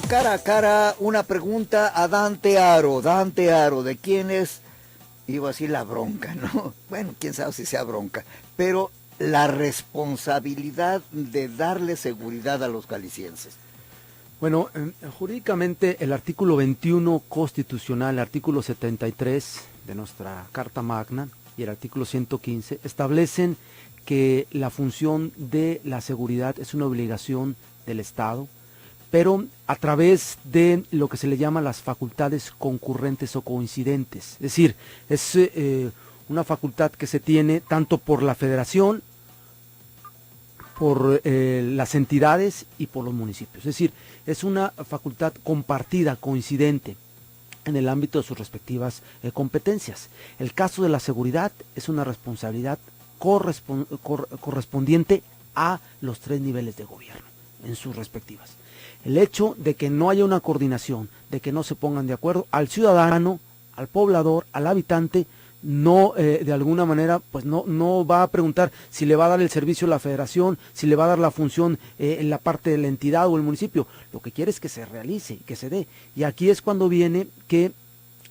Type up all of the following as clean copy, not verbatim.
Cara a cara, una pregunta a Dante Aro. Dante Aro, ¿de quién es? Iba a decir la bronca, ¿no? Bueno, quién sabe si sea bronca, pero la responsabilidad de darle seguridad a los calicienses. Bueno, jurídicamente el artículo 21 constitucional, el artículo 73 de nuestra Carta Magna y el artículo 115 establecen que la función de la seguridad es una obligación del Estado, pero a través de lo que se le llama las facultades concurrentes o coincidentes. Es decir, es una facultad que se tiene tanto por la federación, por las entidades y por los municipios. Es decir, es una facultad compartida, coincidente, en el ámbito de sus respectivas competencias. El caso de la seguridad es una responsabilidad correspondiente a los 3 niveles de gobierno, en sus respectivas. El hecho de que no haya una coordinación, de que no se pongan de acuerdo, al ciudadano, al poblador, al habitante, no de alguna manera pues no va a preguntar si le va a dar el servicio a la federación, si le va a dar la función en la parte de la entidad o el municipio. Lo que quiere es que se realice, que se dé. Y aquí es cuando viene que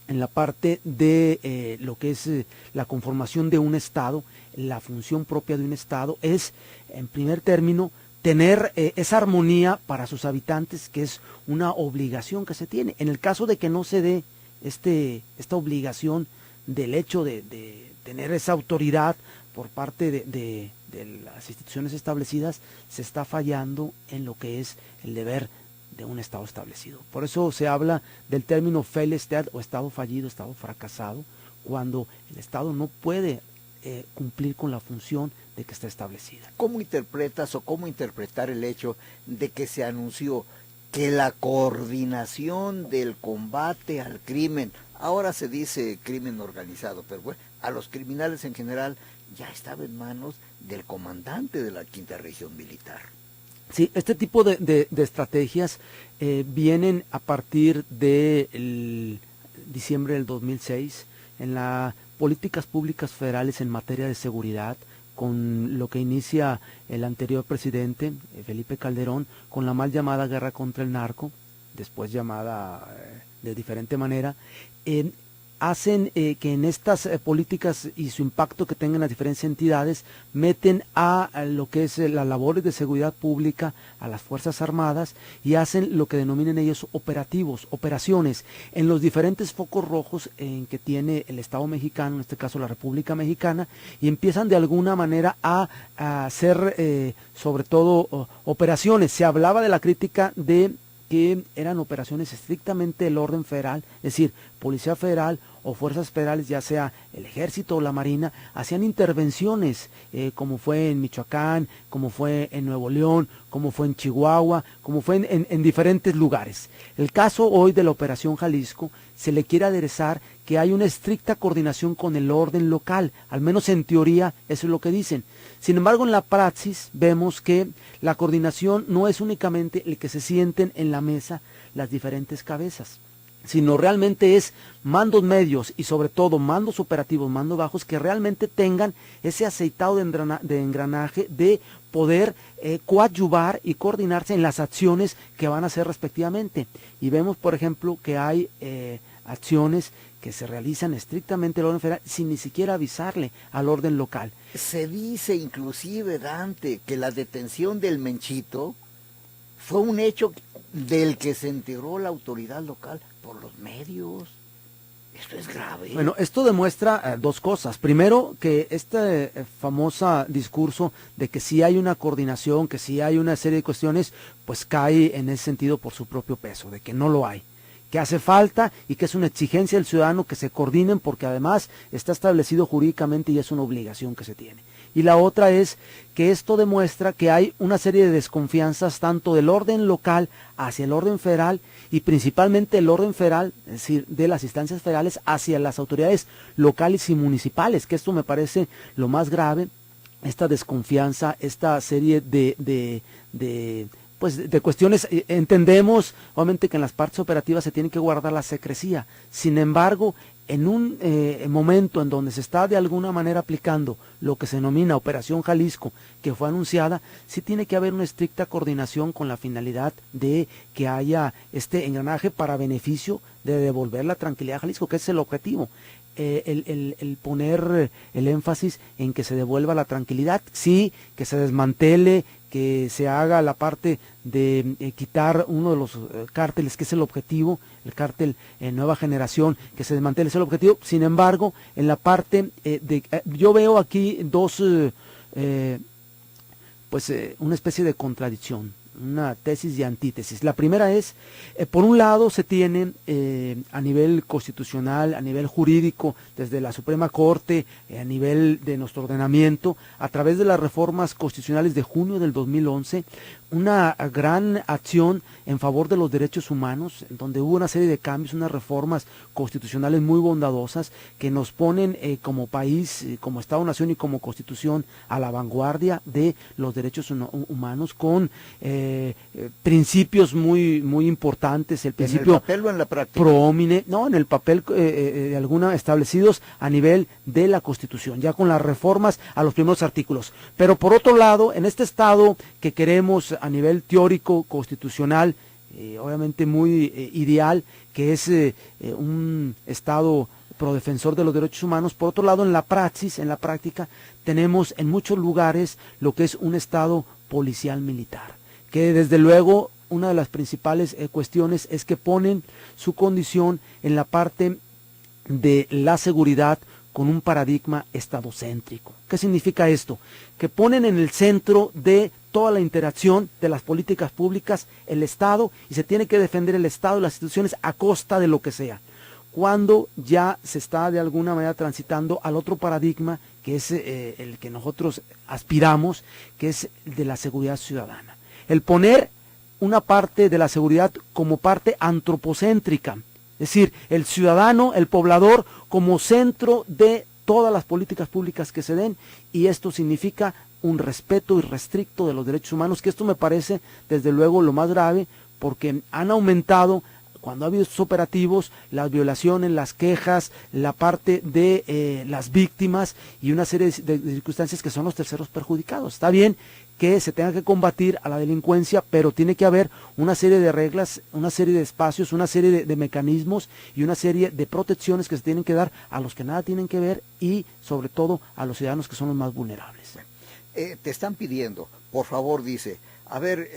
en la parte de lo que es la conformación de un Estado, la función propia de un Estado es, en primer término, tener esa armonía para sus habitantes, que es una obligación que se tiene. En el caso de que no se dé esta obligación del hecho de tener esa autoridad por parte de las instituciones establecidas, se está fallando en lo que es el deber de un Estado establecido. Por eso se habla del término Fehlestad o Estado fallido, Estado fracasado, cuando el Estado no puede cumplir con la función de que está establecida. ¿Cómo interpretas o cómo interpretar el hecho de que se anunció que la coordinación del combate al crimen, ahora se dice crimen organizado, pero bueno, a los criminales en general, ya estaba en manos del comandante de la Quinta Región Militar? Sí, este tipo de estrategias vienen a partir de diciembre del 2006 en las políticas públicas federales en materia de seguridad, con lo que inicia el anterior presidente, Felipe Calderón, con la mal llamada guerra contra el narco, después llamada de diferente manera, hacen que en estas políticas y su impacto que tengan las diferentes entidades, meten a lo que es las labores de seguridad pública a las Fuerzas Armadas y hacen lo que denominan ellos operativos, operaciones, en los diferentes focos rojos en que tiene el Estado mexicano, en este caso la República Mexicana, y empiezan de alguna manera a hacer sobre todo operaciones. Se hablaba de la crítica de que eran operaciones estrictamente del orden federal, es decir, Policía Federal o Fuerzas Federales, ya sea el Ejército o la Marina, hacían intervenciones, como fue en Michoacán, como fue en Nuevo León, como fue en Chihuahua, como fue en diferentes lugares. El caso hoy de la Operación Jalisco, se le quiere aderezar que hay una estricta coordinación con el orden local, al menos en teoría eso es lo que dicen. Sin embargo, en la praxis vemos que la coordinación no es únicamente el que se sienten en la mesa las diferentes cabezas, sino realmente es mandos medios y sobre todo mandos operativos, mandos bajos, que realmente tengan ese aceitado de engranaje de poder coadyuvar y coordinarse en las acciones que van a hacer respectivamente. Y vemos, por ejemplo, que hay acciones que se realizan estrictamente el orden federal sin ni siquiera avisarle al orden local. Se dice inclusive, Dante, que la detención del Menchito fue un hecho del que se enteró la autoridad local por los medios. Esto es grave. Bueno, esto demuestra dos cosas. Primero, que este famoso discurso de que sí hay una coordinación, que sí hay una serie de cuestiones, pues cae en ese sentido por su propio peso, de que no lo hay, que hace falta y que es una exigencia del ciudadano que se coordinen, porque además está establecido jurídicamente y es una obligación que se tiene. Y la otra es que esto demuestra que hay una serie de desconfianzas tanto del orden local hacia el orden federal y principalmente el orden federal, es decir, de las instancias federales hacia las autoridades locales y municipales, que esto me parece lo más grave, esta desconfianza, esta serie de cuestiones. Entendemos obviamente que en las partes operativas se tiene que guardar la secrecía. Sin embargo, en un momento en donde se está de alguna manera aplicando lo que se denomina Operación Jalisco, que fue anunciada, sí tiene que haber una estricta coordinación con la finalidad de que haya este engranaje para beneficio de devolver la tranquilidad a Jalisco, que es el objetivo. El poner el énfasis en que se devuelva la tranquilidad, sí, que se desmantele, que se haga la parte de quitar uno de los cárteles, que es el objetivo, el cártel Nueva Generación, que se desmantele, es el objetivo. Sin embargo, en la parte yo veo aquí dos, una especie de contradicción, una tesis y antítesis. La primera es, por un lado se tiene a nivel constitucional, a nivel jurídico, desde la Suprema Corte, a nivel de nuestro ordenamiento, a través de las reformas constitucionales de junio del 2011, una gran acción en favor de los derechos humanos, en donde hubo una serie de cambios, unas reformas constitucionales muy bondadosas que nos ponen como país, como Estado-Nación y como Constitución a la vanguardia de los derechos humanos, con principios muy importantes. El principio ¿En el papel o en la práctica? En el papel de alguna establecidos a nivel de la Constitución, ya con las reformas a los primeros artículos. Pero por otro lado, en este Estado que queremos a nivel teórico, constitucional, obviamente muy ideal, que es un Estado prodefensor de los derechos humanos, por otro lado, en la praxis, en la práctica, tenemos en muchos lugares lo que es un Estado policial militar, que desde luego una de las principales cuestiones es que ponen su condición en la parte de la seguridad con un paradigma estadocéntrico. ¿Qué significa esto? Que ponen en el centro de toda la interacción de las políticas públicas el Estado, y se tiene que defender el Estado y las instituciones a costa de lo que sea, cuando ya se está de alguna manera transitando al otro paradigma, que es el que nosotros aspiramos, que es el de la seguridad ciudadana. El poner una parte de la seguridad como parte antropocéntrica, es decir, el ciudadano, el poblador, como centro de todas las políticas públicas que se den, y esto significa un respeto irrestricto de los derechos humanos, que esto me parece desde luego lo más grave, porque han aumentado, cuando ha habido estos operativos, las violaciones, las quejas, la parte de las víctimas y una serie de circunstancias que son los terceros perjudicados. Está bien que se tenga que combatir a la delincuencia, pero tiene que haber una serie de reglas, una serie de espacios, una serie de mecanismos y una serie de protecciones que se tienen que dar a los que nada tienen que ver, y sobre todo a los ciudadanos que son los más vulnerables. Te están pidiendo, por favor, dice, a ver,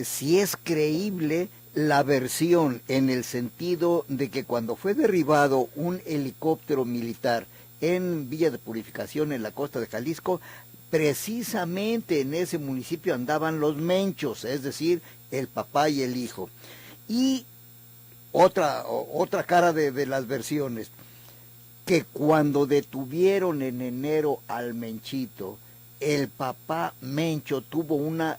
si es creíble la versión, en el sentido de que cuando fue derribado un helicóptero militar en Villa de Purificación, en la costa de Jalisco, precisamente en ese municipio andaban los menchos, es decir, el papá y el hijo. Y otra cara de las versiones, que cuando detuvieron en enero al menchito, el papá mencho tuvo una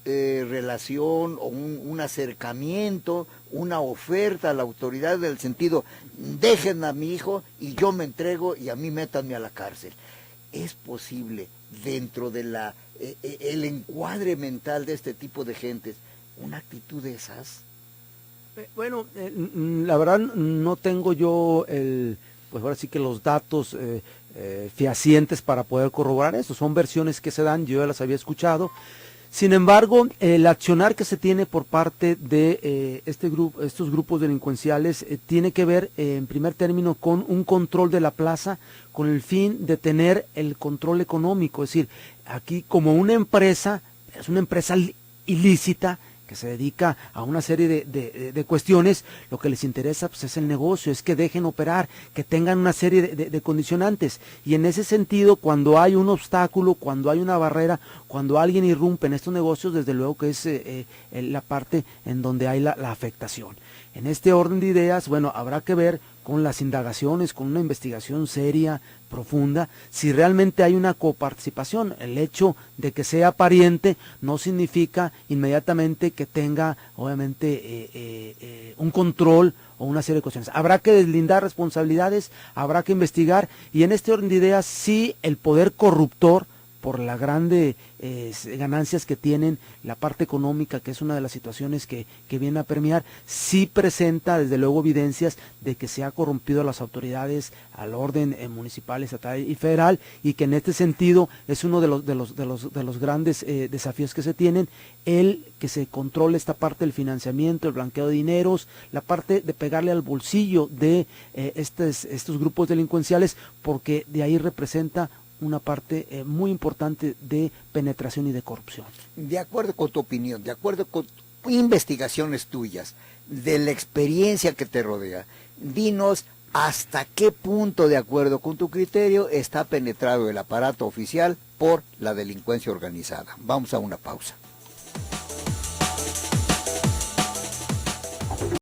relación o un acercamiento, una oferta a la autoridad, del sentido, dejen a mi hijo y yo me entrego y a mí métanme a la cárcel. ¿Es posible, dentro de el encuadre mental de este tipo de gentes, una actitud de esas? Bueno, la verdad no tengo yo pues ahora sí que los datos fehacientes para poder corroborar eso. Son versiones que se dan, yo ya las había escuchado. Sin embargo, el accionar que se tiene por parte de estos grupos delincuenciales tiene que ver, en primer término, con un control de la plaza, con el fin de tener el control económico. Es decir, aquí como una empresa, es una empresa ilícita, que se dedica a una serie de cuestiones, lo que les interesa pues es el negocio, es que dejen operar, que tengan una serie de condicionantes. Y en ese sentido, cuando hay un obstáculo, cuando hay una barrera, cuando alguien irrumpe en estos negocios, desde luego que es la parte en donde hay la afectación. En este orden de ideas, bueno, habrá que ver con las indagaciones, con una investigación seria, profunda, si realmente hay una coparticipación. El hecho de que sea pariente no significa inmediatamente que tenga, obviamente, un control o una serie de cuestiones. Habrá que deslindar responsabilidades, habrá que investigar, y en este orden de ideas sí el poder corruptor por la grande ganancias que tienen, la parte económica, que es una de las situaciones que viene a permear, sí presenta desde luego evidencias de que se ha corrompido a las autoridades, al orden municipal, estatal y federal, y que en este sentido es uno de los grandes desafíos que se tienen, el que se controle esta parte del financiamiento, el blanqueo de dineros, la parte de pegarle al bolsillo de estos grupos delincuenciales, porque de ahí representa una parte muy importante de penetración y de corrupción. De acuerdo con tu opinión, de acuerdo con investigaciones tuyas, de la experiencia que te rodea, dinos hasta qué punto, de acuerdo con tu criterio, está penetrado el aparato oficial por la delincuencia organizada. Vamos a una pausa.